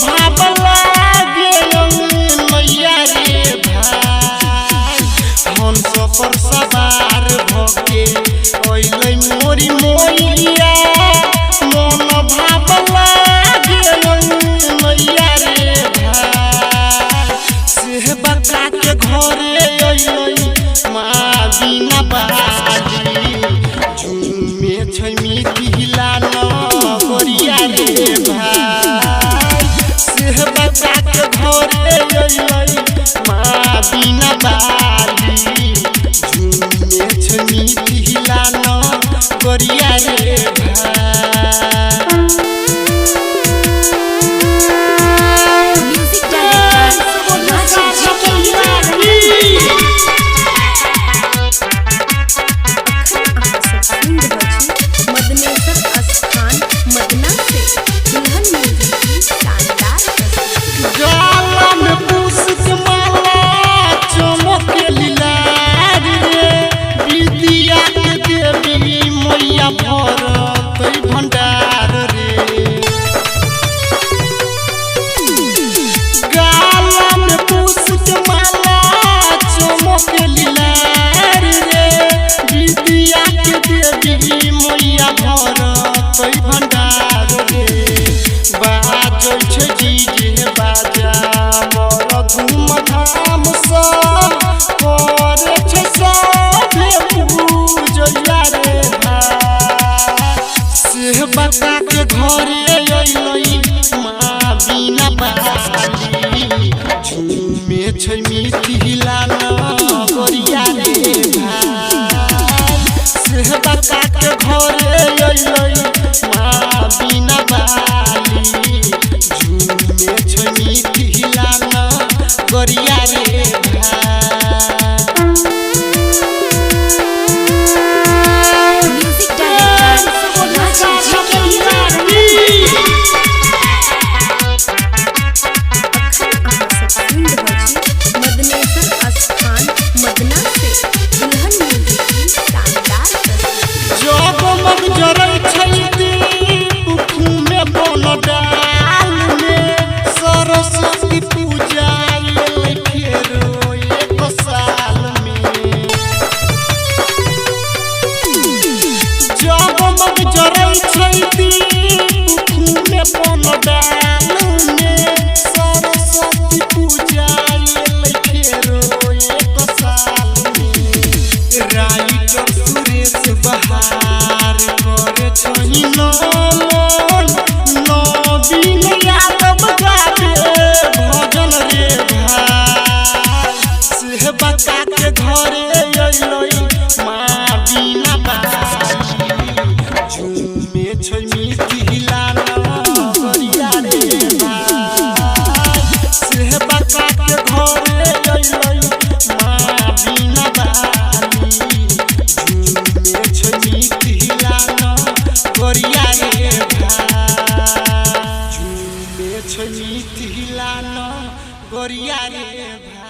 भावला मैया रे भाई हंस पर सवार भके ओइलै मोरी मोइया मन भावला मैया रे भाई से बका के घरे ओइलै माँ बिना बाजी झूमे छै मिथिला नगरिया रे भाई से बका के घरे ओइलै माँ बिना बाजी झूमे छै मिथिला नगरिया रे भाई। बका के घरे ओइलै माँ बिना बाजी झूमे छै मिथिला नगरिया रे भाई से बका के घरे ओइलै माँ बिना बाजी झूमे छै मिथिला नगरिया रे भाई। सरस्वती पूजा फेरो एक साल में जगमग जरै छै दीप बनडाल में सरस्वती पूजा फेरो एक साल में राइटर सुरेश बहार करे छै नमन नवीन यादव भजन रे भाई से बका के घरे ओइलै माँ बिना बाजी झूमे छै मिथिला नगरिया रे भाई से बका के घरे ओइलै माँ बिना बाजी झूमे छै मिथिला नगरिया रे भाई झूमे छै मिथिला नगरिया रे भाई।